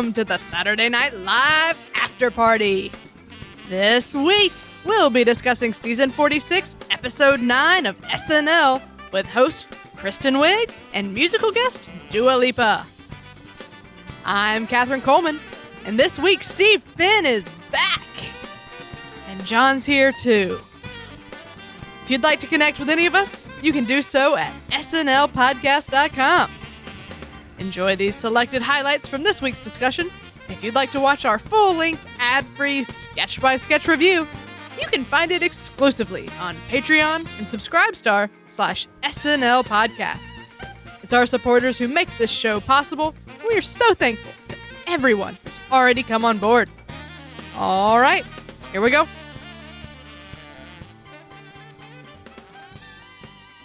welcome to the Saturday Night Live Afterparty. This week, we'll be discussing Season 46, Episode 9 of SNL with host Kristen Wiig and musical guest Dua Lipa. I'm Catherine Coleman, and this week Steve Finn is back. And John's here too. If you'd like to connect with any of us, you can do so at snlpodcast.com. Enjoy these selected highlights from this week's discussion. If you'd like to watch our full-length, ad-free, sketch-by-sketch review, you can find it exclusively on Patreon and Subscribestar/SNL Podcast. It's our supporters who make this show possible, and we are so thankful to everyone who's already come on board. All right, here we go.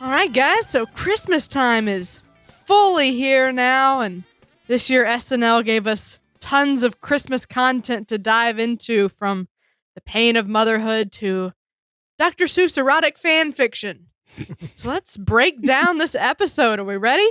All right, guys, so Christmas time is fully here now, and this year SNL gave us tons of Christmas content to dive into, from the pain of motherhood to Dr. Seuss erotic fan fiction. So let's break down this episode. Are we ready?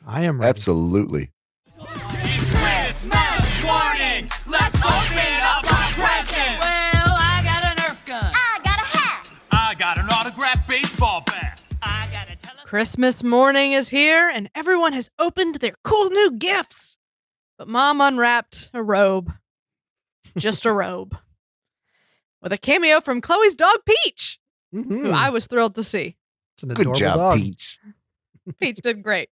I am ready. Absolutely. It's Christmas morning. Let's open up our presents. Well, I got a Nerf gun. I got a hat. I got an autographed baseball bat. I got a Christmas morning is here, and everyone has opened their cool new gifts. But Mom unwrapped a robe. Just a robe. With a cameo from Chloe's dog, Peach, who I was thrilled to see. It's an Good adorable job, dog. Peach. Peach did great.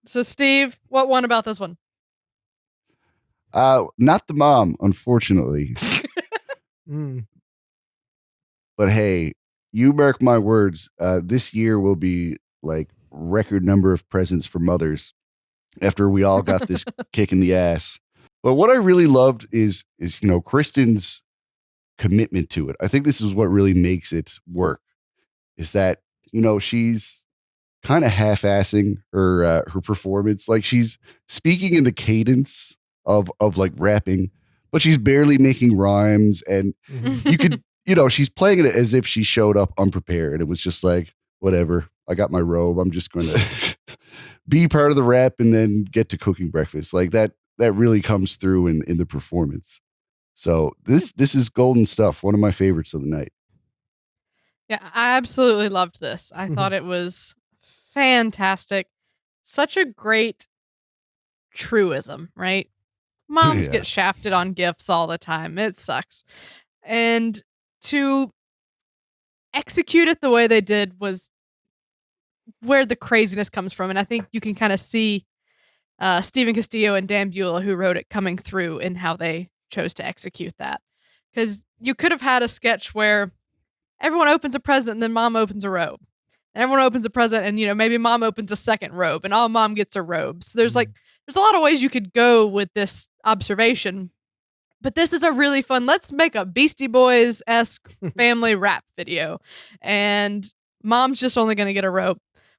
So, Steve, what won about this one? Not the mom, unfortunately. Mm. But hey, you mark my words. This year will be like record number of presents for mothers after we all got this kick in the ass. But what I really loved is Kristen's commitment to it. I think this is what really makes it work. Is that she's kind of half-assing her performance. Like, she's speaking in the cadence of like rapping, but she's barely making rhymes, and you could. She's playing it as if she showed up unprepared. It was just like, whatever, I got my robe. I'm just going to be part of the rap and then get to cooking breakfast. Like that really comes through in the performance. So this is golden stuff. One of my favorites of the night. Yeah, I absolutely loved this. I thought it was fantastic. Such a great truism, right? Moms get shafted on gifts all the time. It sucks. And to execute it the way they did was where the craziness comes from. And I think you can kind of see Stephen Castillo and Dan Buell, who wrote it, coming through in how they chose to execute that. Because you could have had a sketch where everyone opens a present and then Mom opens a robe. And everyone opens a present and, maybe Mom opens a second robe and all Mom gets are robes. So there's a lot of ways you could go with this observation. But this is a really fun, let's make a Beastie Boys-esque family rap video. And Mom's just only going to get a robe.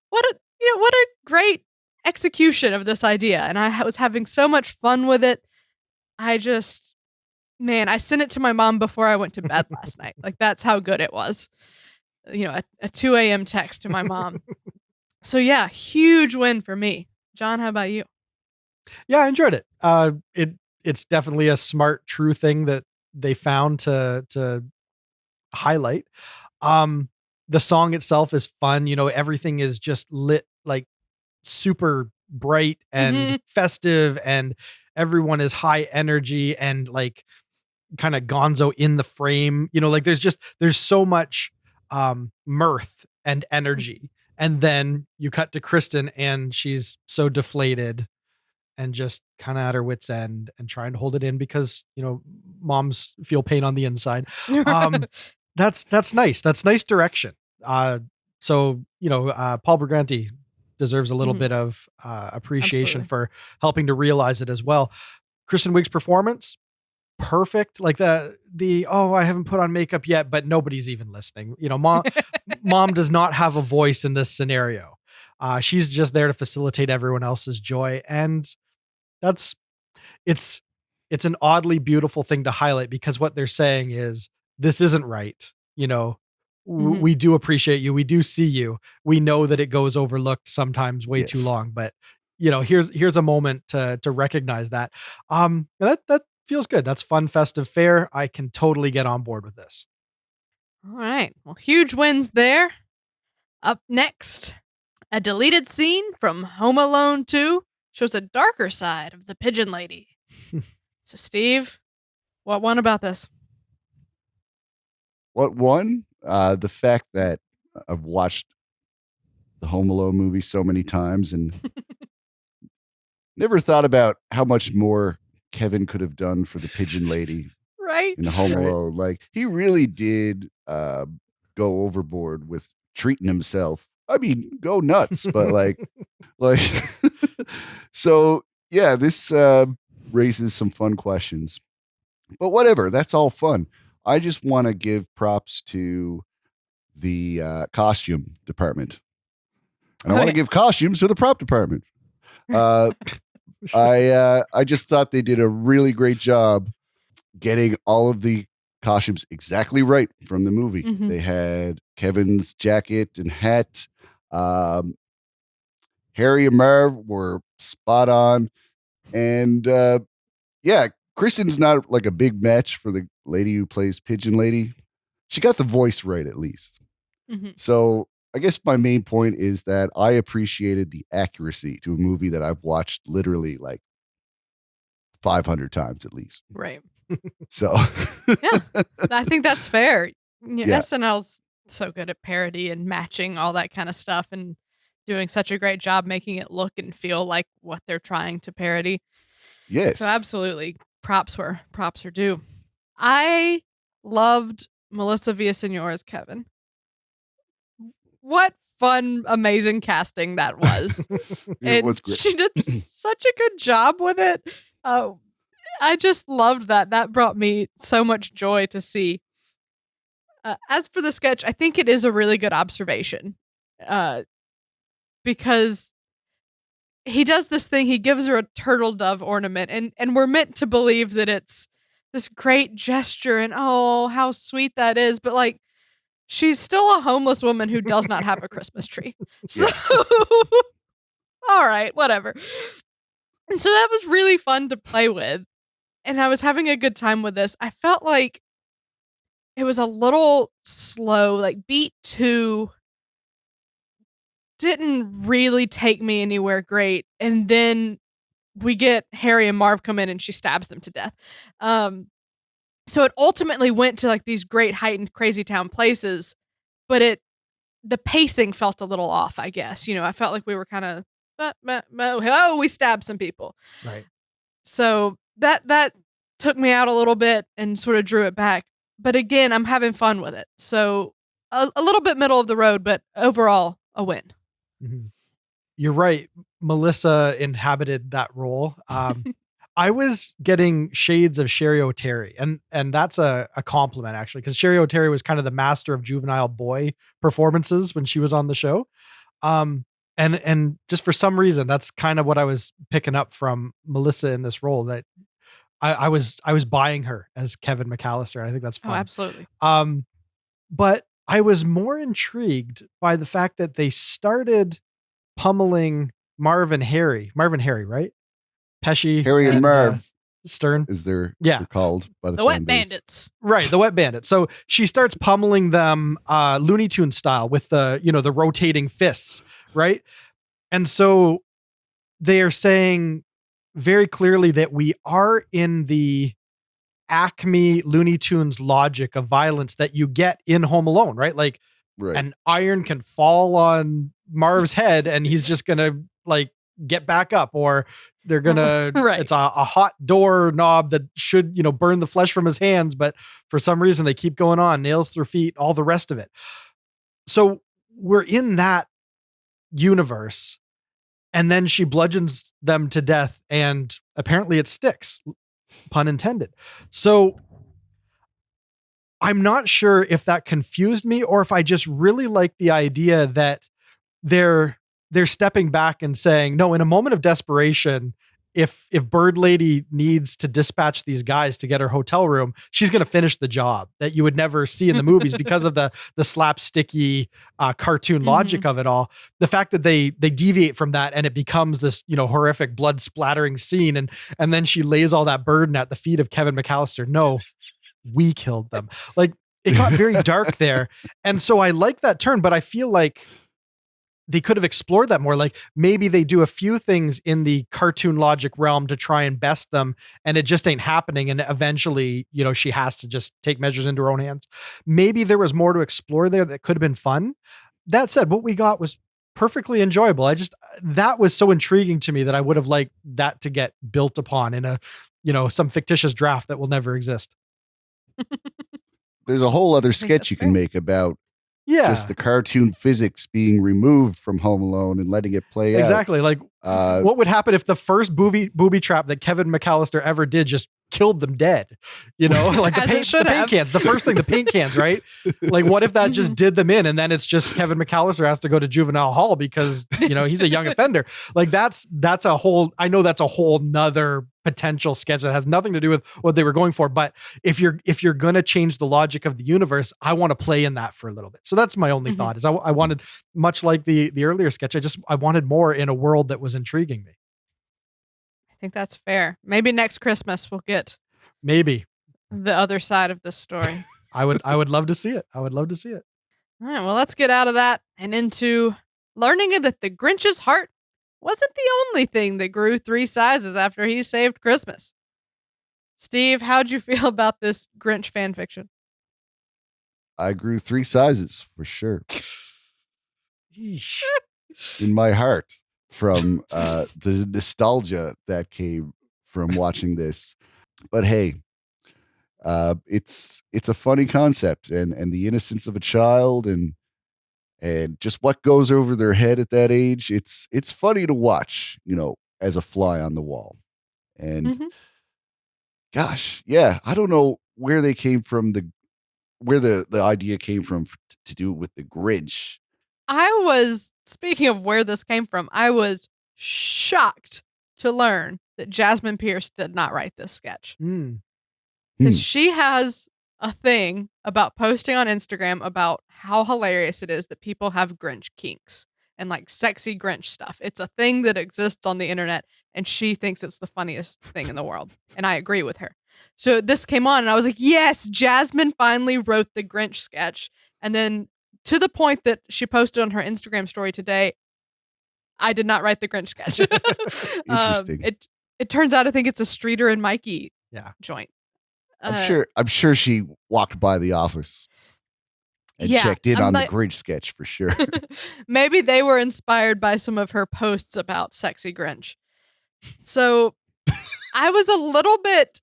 What a great execution of this idea. And I was having so much fun with it. I sent it to my mom before I went to bed last night. Like, that's how good it was. A 2 a.m. text to my mom. So yeah, huge win for me. John, how about you? Yeah, I enjoyed it. It's definitely a smart, true thing that they found to highlight. The song itself is fun. Everything is just lit like super bright and festive, and everyone is high energy and like kind of gonzo in the frame. Like there's so much mirth and energy. And then you cut to Kristen and she's so deflated and just kind of at her wit's end and trying to hold it in because, moms feel pain on the inside. That's nice. That's nice direction. So Paul Briganti deserves a little bit of appreciation Absolutely. for helping to realize it as well. Kristen Wiig's performance, perfect. Like I haven't put on makeup yet, but nobody's even listening. Mom does not have a voice in this scenario. She's just there to facilitate everyone else's joy. And it's an oddly beautiful thing to highlight, because what they're saying is, this isn't right. We do appreciate you. We do see you. We know that it goes overlooked sometimes way too long, but here's a moment to recognize that. That feels good. That's fun, festive fare. I can totally get on board with this. All right. Well, huge wins there. Up next, a deleted scene from Home Alone 2 shows a darker side of the pigeon lady. So, Steve, what won about this? What won? The fact that I've watched the Home Alone movie so many times and never thought about how much more Kevin could have done for the pigeon lady Right? in the Home Alone. Like, he really did go overboard with treating himself. I mean, go nuts, but like so yeah, this raises some fun questions. But whatever, that's all fun. I just want to give props to the costume department. And I want to give costumes to the prop department. I just thought they did a really great job getting all of the costumes exactly right from the movie. Mhm. They had Kevin's jacket and hat. Harry and Marv were spot on. And yeah, Kristen's not like a big match for the lady who plays Pigeon Lady. She got the voice right at least. Mhm. So I guess my main point is that I appreciated the accuracy to a movie that I've watched literally like 500 times at least. Right. So Yeah, I think that's fair. Yeah. SNL's so good at parody and matching all that kind of stuff and doing such a great job making it look and feel like what they're trying to parody. Yes. So absolutely, props where props are due. I loved Melissa Villaseñor as Kevin. What fun, amazing casting that was. It was great. She did such a good job with it. I just loved that. That brought me so much joy to see. As for the sketch, I think it is a really good observation because he does this thing. He gives her a turtle dove ornament, and we're meant to believe that it's this great gesture and oh, how sweet that is. But like, she's still a homeless woman who does not have a Christmas tree. So, all right, whatever. And so that was really fun to play with. And I was having a good time with this. I felt like it was a little slow, like beat 2 didn't really take me anywhere great. And then we get Harry and Marv come in and she stabs them to death. So it ultimately went to like these great heightened crazy town places, but the pacing felt a little off, I guess. I felt like we were kind of we stabbed some people. Right. So that took me out a little bit and sort of drew it back. But again, I'm having fun with it. So a little bit middle of the road, but overall a win. Mm-hmm. You're right. Melissa inhabited that role. I was getting shades of Sherry O'Terry, and that's a compliment actually, because Sherry O'Terry was kind of the master of juvenile boy performances when she was on the show. And just for some reason, that's kind of what I was picking up from Melissa in this role, that I was buying her as Kevin McAllister. And I think that's fun. Oh, absolutely. But I was more intrigued by the fact that they started pummeling Marv and Harry, right? Pesci, Harry and Marv Stern, is they're Yeah. called by the The Wet fan base. Bandits. right? The Wet Bandit. So she starts pummeling them, Looney Tunes style, with the rotating fists, right? And so they are saying very clearly that we are in the Acme Looney Tunes logic of violence that you get in Home Alone, right? Like Right. an iron can fall on Marv's head and he's just gonna like get back up, or they're gonna Right. it's a hot door knob that should burn the flesh from his hands, but for some reason they keep going on, nails through feet, all the rest of it. So we're in that universe, and then she bludgeons them to death, and apparently it sticks, pun intended. So I'm not sure if that confused me or if I just really like the idea that they're stepping back and saying, no, in a moment of desperation, if Bird Lady needs to dispatch these guys to get her hotel room, she's going to finish the job that you would never see in the movies because of the slapsticky cartoon logic of it all. The fact that they deviate from that and it becomes this, horrific blood splattering scene, and then she lays all that burden at the feet of Kevin McAllister. No, we killed them. Like, it got very dark there. And so I like that turn, but I feel like they could have explored that more. Like, maybe they do a few things in the cartoon logic realm to try and best them, and it just ain't happening. And eventually, she has to just take measures into her own hands. Maybe there was more to explore there that could have been fun. That said, what we got was perfectly enjoyable. That was so intriguing to me that I would have liked that to get built upon in a, some fictitious draft that will never exist. There's a whole other sketch you can make about just the cartoon physics being removed from Home Alone and letting it play out. Exactly. Like, what would happen if the first booby trap that Kevin McAllister ever did just killed them dead? Like the paint cans. The first thing, the paint cans, right? Like, what if that just did them in, and then it's just Kevin McAllister has to go to juvenile hall because he's a young offender. Like, that's a whole. I know that's a whole nother potential sketch that has nothing to do with what they were going for. But if you're gonna change the logic of the universe, I want to play in that for a little bit. So that's my only thought. Is I wanted, much like the earlier sketch, I wanted more in a world that was intriguing me. I think that's fair. Maybe next Christmas we'll get maybe the other side of this story. I would love to see it. I would love to see it. All right, well, let's get out of that and into learning that the Grinch's heart wasn't the only thing that grew 3 sizes after he saved Christmas. Steve, how'd you feel about this Grinch fan fiction? I grew 3 sizes for sure. Yeesh. In my heart, from the nostalgia that came from watching this. But hey, it's a funny concept, and the innocence of a child, and just what goes over their head at that age. It's funny to watch, as a fly on the wall. And gosh, yeah, I don't know where they came from, where the idea came from to do it with the Grinch. Speaking of where this came from, I was shocked to learn that Jasmine Pierce did not write this sketch. Because she has a thing about posting on Instagram about how hilarious it is that people have Grinch kinks and like sexy Grinch stuff. It's a thing that exists on the internet, and she thinks it's the funniest thing in the world. And I agree with her. So this came on and I was like, yes, Jasmine finally wrote the Grinch sketch. And then to the point that she posted on her Instagram story today, I did not write the Grinch sketch. Interesting. It turns out I think it's a Streeter and Mikey joint. I'm sure she walked by the office and checked in on the Grinch sketch for sure. Maybe they were inspired by some of her posts about sexy Grinch. So I was a little bit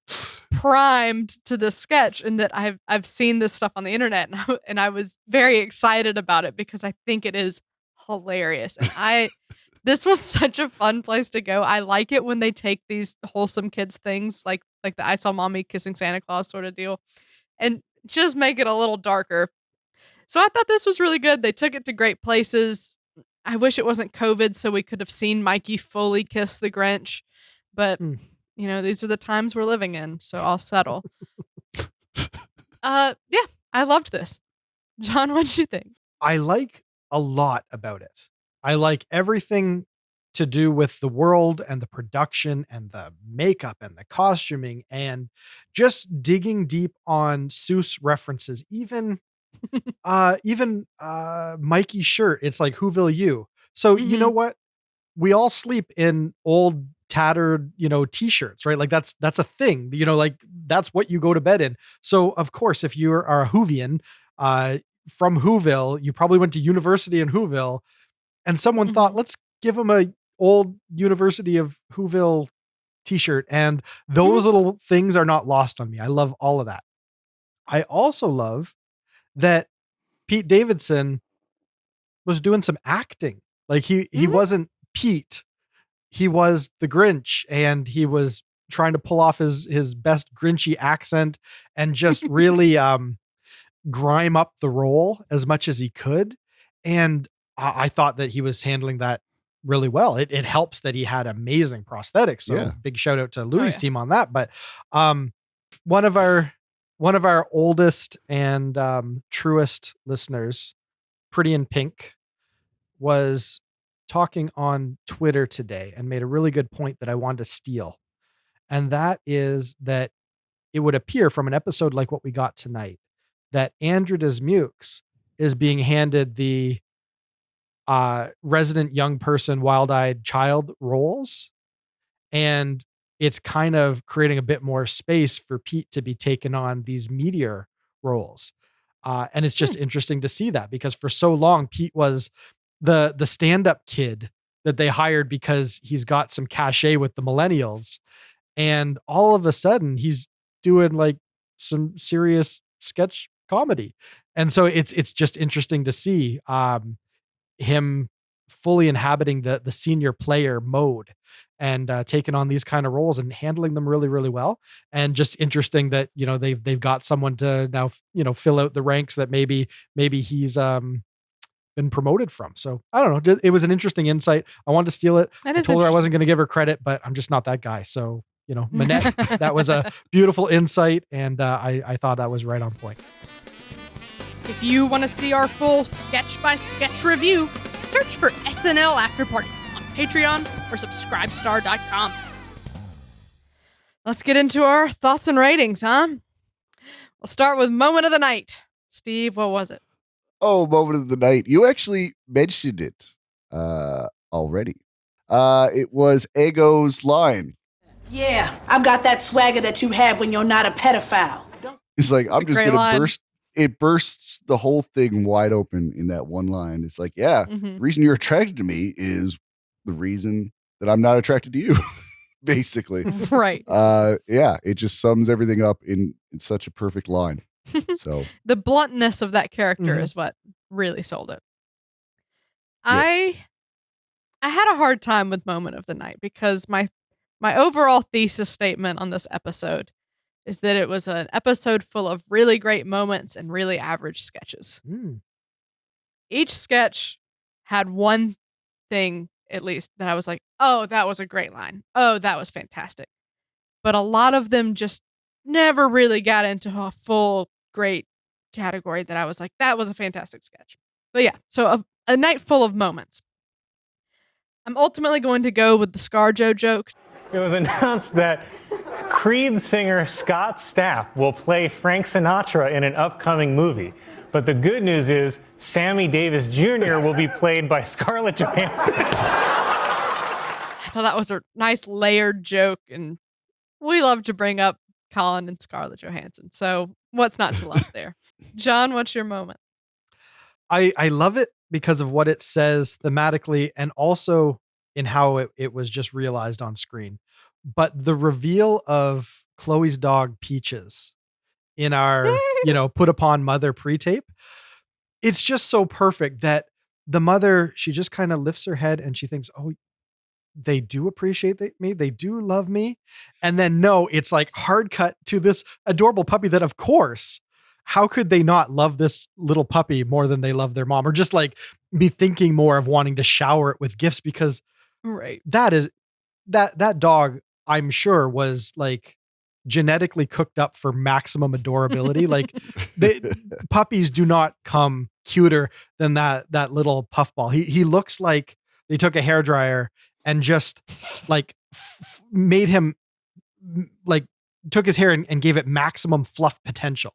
primed to the sketch in that I've seen this stuff on the internet, and I was very excited about it because I think it is hilarious. And this was such a fun place to go. I like it when they take these wholesome kids things like the I Saw Mommy Kissing Santa Claus sort of deal and just make it a little darker. So I thought this was really good. They took it to great places. I wish it wasn't COVID so we could have seen Mikey fully kiss the Grinch, but these are the times we're living in, so I'll settle. Yeah, I loved this. John, what'd you think? I like a lot about it. I like everything to do with the world and the production and the makeup and the costuming and just digging deep on Seuss references. Even Mikey's shirt, it's like Whoville you. So you know what? We all sleep in old tattered, t-shirts, right? Like that's a thing, like that's what you go to bed in. So of course, if you are a Whovian from Whoville, you probably went to university in Whoville, and someone thought, let's give him a old University of Whoville t-shirt. And those little things are not lost on me. I love all of that. I also love that Pete Davidson was doing some acting. Like he wasn't Pete. He was the Grinch, and he was trying to pull off his best Grinchy accent and just really grime up the role as much as he could. And I thought that he was handling that really well. It helps that he had amazing prosthetics. So Yeah. big shout out to Louis' yeah. team on that. But one of our oldest and truest listeners, Pretty in Pink, was talking on Twitter today and made a really good point that I wanted to steal. And that is that it would appear from an episode like what we got tonight that Andrew Desmukes is being handed the resident young person, wild-eyed child roles. And it's kind of creating a bit more space for Pete to be taken on these meteor roles. And it's just interesting to see that, because for so long, Pete was the stand-up kid that they hired because he's got some cachet with the millennials. And all of a sudden he's doing like some serious sketch comedy. And so it's just interesting to see him fully inhabiting the senior player mode and taking on these kind of roles and handling them really, really well. And just interesting that, you know, they've got someone to now, you know, fill out the ranks that maybe he's been promoted from. So I don't know. It was an interesting insight. I wanted to steal it. That I is told her I interesting. wasn't going to give her credit, but I'm just not that guy. So, you know, Manette, that was a beautiful insight. And I thought that was right on point. If you want to see our full sketch by sketch review, search for SNL Afterparty on Patreon or subscribestar.com. Let's get into our thoughts and ratings, huh? We'll start with moment of the night. Steve, what was it? Oh, moment of the night. You actually mentioned it already. It was Ego's line. Yeah, I've got that swagger that you have when you're not a pedophile. It's like, I'm a just great going to line. burst. It bursts the whole thing wide open in that one line. It's like, yeah, Mhm. the reason you're attracted to me is the reason that I'm not attracted to you, basically. Right. Yeah, it just sums everything up in such a perfect line. So The bluntness of that character Mhm. is what really sold it. Yes. I had a hard time with moment of the night because my overall thesis statement on this episode is that it was an episode full of really great moments and really average sketches. Mm. Each sketch had one thing, at least, that I was like, oh, that was a great line. Oh, that was fantastic. But a lot of them just never really got into a full great category that I was like, that was a fantastic sketch. But yeah, so a night full of moments. I'm ultimately going to go with the ScarJo joke. It was announced that Creed singer Scott Stapp will play Frank Sinatra in an upcoming movie. But the good news is Sammy Davis Jr. will be played by Scarlett Johansson. I thought that was a nice layered joke, and we love to bring up Colin and Scarlett Johansson. So what's not to love there? John, what's your moment? I love it because of what it says thematically and also in how it was just realized on screen. But the reveal of Chloe's dog Peaches in our, you know, put upon mother pre-tape, it's just so perfect that the mother, she just kind of lifts her head and she thinks, oh, they do appreciate me. They do love me. And then no, it's like hard cut to this adorable puppy that, of course, how could they not love this little puppy more than they love their mom, or just like be thinking more of wanting to shower it with gifts? Because Right. that dog, I'm sure, was like genetically cooked up for maximum adorability. Like puppies do not come cuter than that little puffball. He looks like they took a hairdryer and just like made him like took his hair and gave it maximum fluff potential.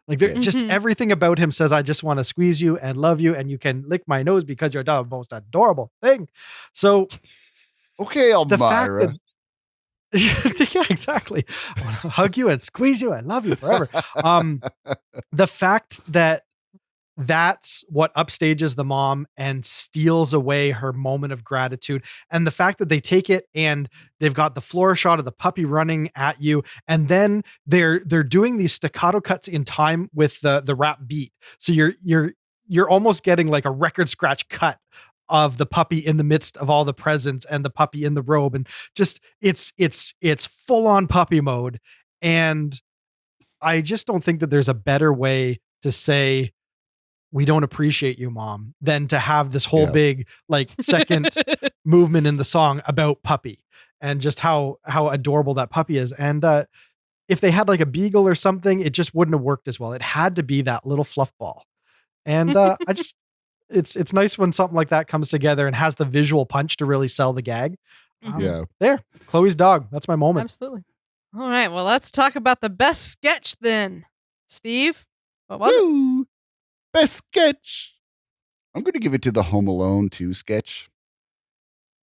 Like just Mhm. everything about him says, I just want to squeeze you and love you, and you can lick my nose because you're the most adorable thing. So okay, the fact Elmira. that yeah, exactly. I want to hug you and squeeze you and love you forever. The fact that that's what upstages the mom and steals away her moment of gratitude, and the fact that they take it and they've got the floor shot of the puppy running at you, and then they're doing these staccato cuts in time with the rap beat, so you're almost getting like a record scratch cut of the puppy in the midst of all the presents and the puppy in the robe, and just it's full on puppy mode. And I just don't think that there's a better way to say we don't appreciate you, Mom, than to have this whole Yeah. big like second movement in the song about puppy and just how adorable that puppy is. And if they had like a beagle or something, it just wouldn't have worked as well. It had to be that little fluff ball. And it's nice when something like that comes together and has the visual punch to really sell the gag. Yeah. There, Chloe's dog. That's my moment. Absolutely. All right. Well, let's talk about the best sketch then. Steve, what was it? Woo! Best sketch. I'm going to give it to the Home Alone 2 sketch.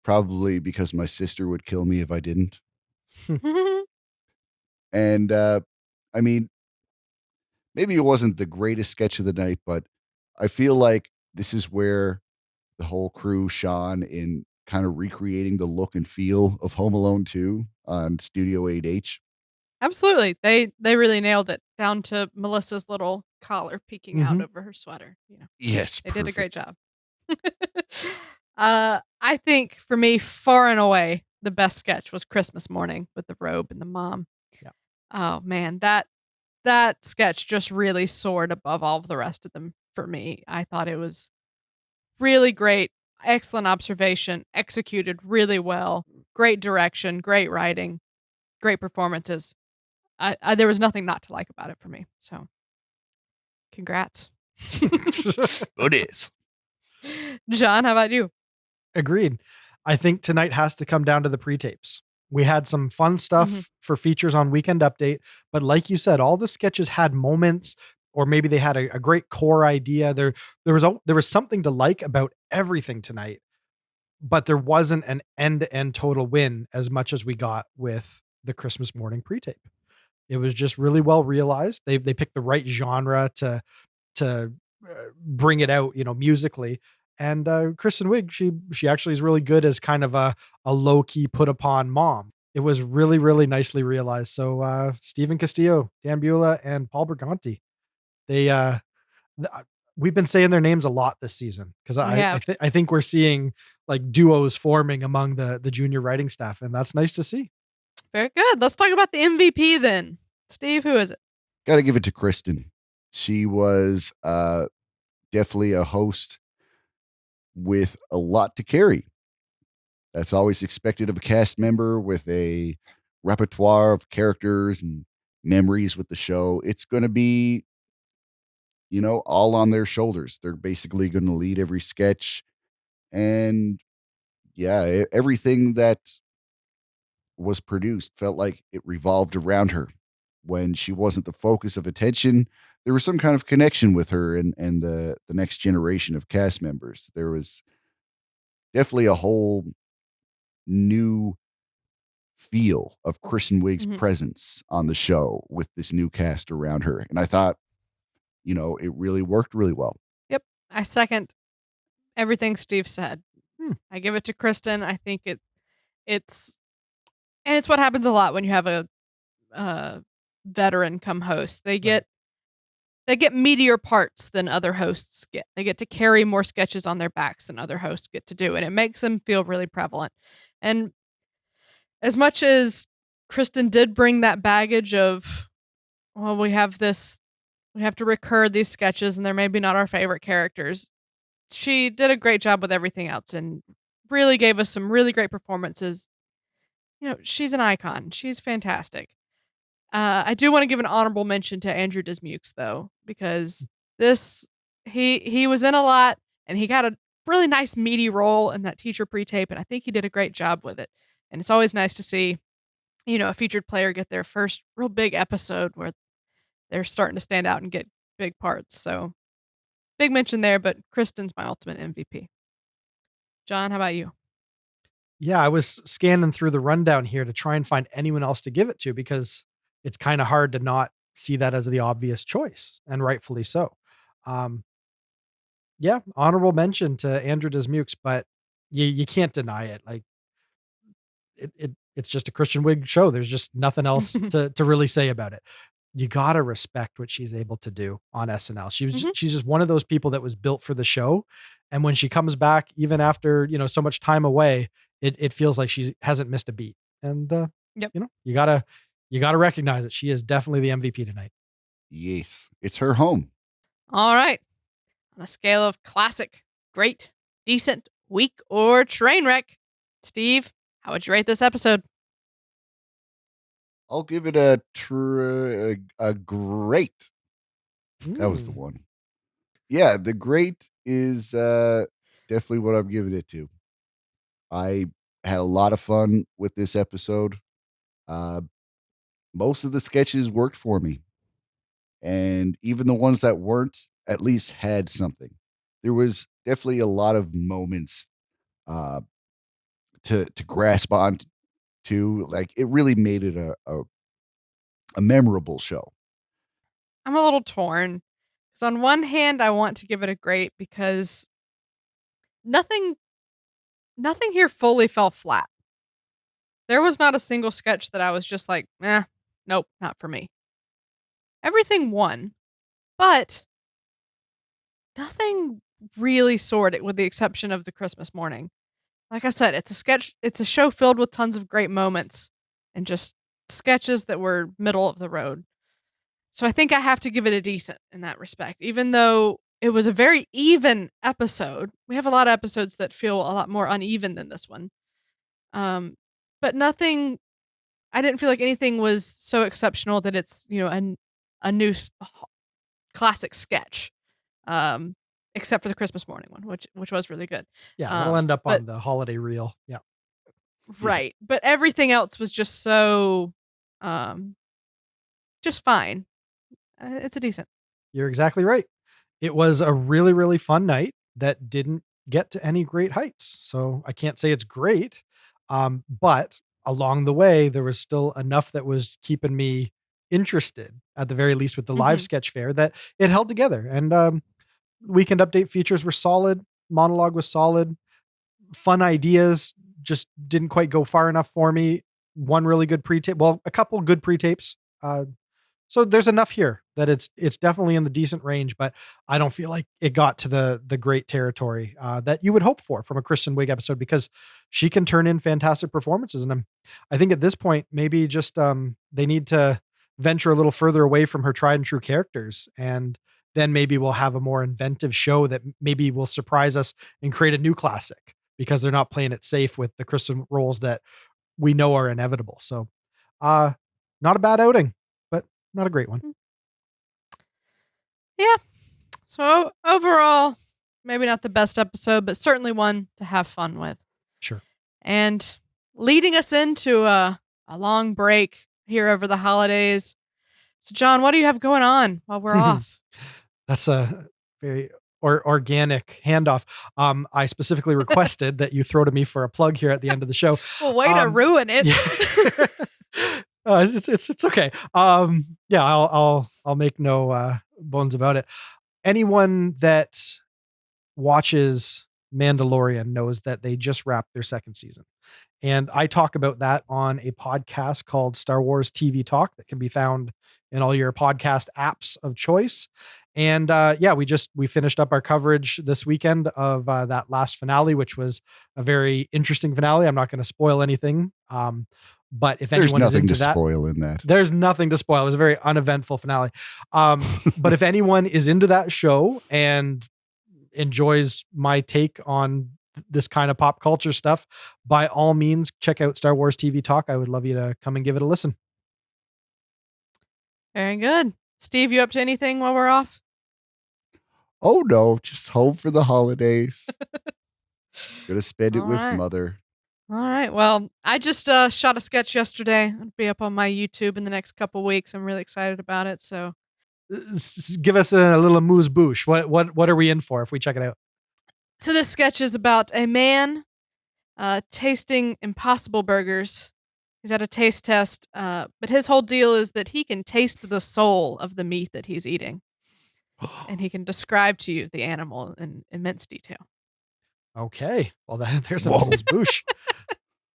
Probably because my sister would kill me if I didn't. And I mean, maybe it wasn't the greatest sketch of the night, but I feel like this is where the whole crew shone in kind of recreating the look and feel of Home Alone 2 on Studio 8H. Absolutely. They really nailed it down to Melissa's little collar peeking out Mhm. over her sweater. Yes, They did a great job. I think for me, far and away, the best sketch was Christmas morning with the robe and the mom. Yeah. Oh man, that sketch just really soared above all of the rest of them for me. I thought it was really great, excellent observation, executed really well, great direction, great writing, great performances. I there was nothing not to like about it for me. So, congrats, It is. John. How about you? Agreed. I think tonight has to come down to the pre-tapes. We had some fun stuff Mhm. for features on Weekend Update, but like you said, all the sketches had moments, or maybe they had a great core idea. There was something to like about everything tonight, but there wasn't an end-to-end total win as much as we got with the Christmas morning pre-tape. It was just really well realized. They picked the right genre to bring it out, musically. And Kristen Wiig, she actually is really good as kind of a low key put upon mom. It was really really nicely realized. So Stephen Castillo, Dan Beulah, and Paul Briganti, they we've been saying their names a lot this season because We have. I think we're seeing like duos forming among the junior writing staff, and that's nice to see. Very good. Let's talk about the MVP then. Steve, who is it? Got to give it to Kristen. She was definitely a host with a lot to carry. That's always expected of a cast member with a repertoire of characters and memories with the show. It's going to be, all on their shoulders. They're basically going to lead every sketch. And yeah, everything that was produced felt like it revolved around her. When she wasn't the focus of attention, there was some kind of connection with her and the next generation of cast members. There was definitely a whole new feel of Kristen Wiig's Mhm. presence on the show with this new cast around her. And I thought, it really worked really well. Yep. I second everything Steve said. Hmm. I give it to Kristen. I think it's what happens a lot when you have a veteran come host. They get meatier parts than other hosts get. They get to carry more sketches on their backs than other hosts get to do, and it makes them feel really prevalent. And as much as Kristen did bring that baggage of, well, we have to recur these sketches and they're maybe not our favorite characters. She did a great job with everything else and really gave us some really great performances. She's an icon. She's fantastic. I do want to give an honorable mention to Andrew Dismukes though, because he was in a lot and he got a really nice meaty role in that teacher pre-tape, and I think he did a great job with it. And it's always nice to see, a featured player get their first real big episode where they're starting to stand out and get big parts. So big mention there, but Kristen's my ultimate MVP. John, how about you? Yeah, I was scanning through the rundown here to try and find anyone else to give it to because it's kind of hard to not see that as the obvious choice, and rightfully so. Um, yeah, honorable mention to Andrew Dismukes, but you can't deny it. Like it's just a Christian Wig show. There's just nothing else to really say about it. You gotta respect what she's able to do on SNL. She's just one of those people that was built for the show, and when she comes back, even after so much time away, it feels like she hasn't missed a beat. And Yep. You gotta recognize that she is definitely the MVP tonight. Yes, it's her home. All right. on a scale of classic, great, decent, weak, or train wreck. Steve, how would you rate this episode? I'll give it a great. That was the one. Yeah, the great is definitely what I'm giving it to. I had a lot of fun with this episode. Most of the sketches worked for me. And even the ones that weren't at least had something. There was definitely a lot of moments to grasp on to. Like, it really made it a memorable show. I'm a little torn. Because on one hand, I want to give it a great because nothing here fully fell flat. There was not a single sketch that I was just like, nope, not for me. Everything won, but nothing really soared it with the exception of the Christmas morning. Like I said, it's a show filled with tons of great moments and just sketches that were middle of the road. So I think I have to give it a decent in that respect, even though it was a very even episode. We have a lot of episodes that feel a lot more uneven than this one. But I didn't feel like anything was so exceptional that it's, a new classic sketch. Except for the Christmas morning one, which was really good. Yeah, that'll end up on the holiday reel. Yeah. Right. But everything else was just so just fine. It's a decent. You're exactly right. It was a really, really fun night that didn't get to any great heights. So I can't say it's great. But along the way, there was still enough that was keeping me interested, at the very least, with the live sketch fair, that it held together. And weekend update features were solid. Monologue was solid. Fun ideas just didn't quite go far enough for me. One really good pre-tape. Well, a couple good pre-tapes. So there's enough here that it's definitely in the decent range, but I don't feel like it got to the great territory that you would hope for from a Kristen Wiig episode, because she can turn in fantastic performances. And I think at this point, maybe just they need to venture a little further away from her tried and true characters. And then maybe we'll have a more inventive show that maybe will surprise us and create a new classic, because they're not playing it safe with the Kristen roles that we know are inevitable. So not a bad outing, but not a great one. Yeah. So overall, maybe not the best episode, but certainly one to have fun with. Sure. And leading us into a long break here over the holidays. So John, what do you have going on while we're off? That's a very organic handoff. I specifically requested that you throw to me for a plug here at the end of the show. Well, way to ruin it. Yeah. It's okay. Yeah, I'll make no bones about it. Anyone that watches Mandalorian knows that they just wrapped their second season. And I talk about that on a podcast called Star Wars TV Talk that can be found in all your podcast apps of choice. And yeah, we finished up our coverage this weekend of that last finale, which was a very interesting finale. I'm not going to spoil anything. But if anyone is into that, spoil in that. There's nothing to spoil. It was a very uneventful finale. But if anyone is into that show and enjoys my take on this kind of pop culture stuff, by all means, check out Star Wars TV Talk. I would love you to come and give it a listen. Very good. Steve, you up to anything while we're off? Oh no, just home for the holidays. Gonna spend it with Mother. All right. Well, I just shot a sketch yesterday. It'll be up on my YouTube in the next couple weeks. I'm really excited about it. So give us a little amuse bouche. What are we in for if we check it out? So this sketch is about a man tasting Impossible Burgers. He's at a taste test, but his whole deal is that he can taste the soul of the meat that he's eating. And he can describe to you the animal in immense detail. Okay. Well, there's an amuse bouche.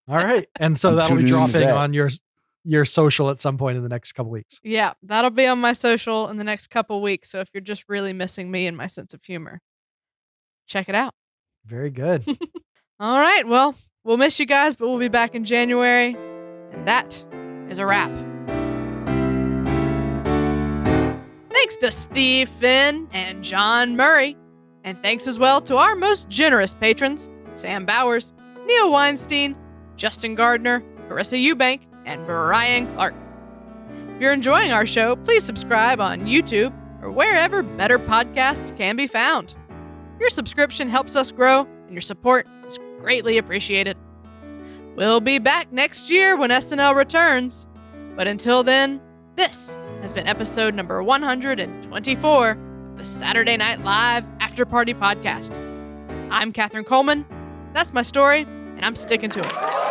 All right. And so that'll be dropping on your social at some point in the next couple weeks. Yeah, that'll be on my social in the next couple weeks. So if you're just really missing me and my sense of humor, check it out. Very good. All right. Well, we'll miss you guys, but we'll be back in January. And that is a wrap. Thanks to Steve Finn and John Murray. And thanks as well to our most generous patrons, Sam Bowers, Neil Weinstein, Justin Gardner, Carissa Eubank, and Brian Clark. If you're enjoying our show, please subscribe on YouTube or wherever better podcasts can be found. Your subscription helps us grow, and your support is greatly appreciated. We'll be back next year when SNL returns. But until then, this has been episode number 124 of the Saturday Night Live Afterparty podcast. I'm Katherine Coleman. That's my story, and I'm sticking to it.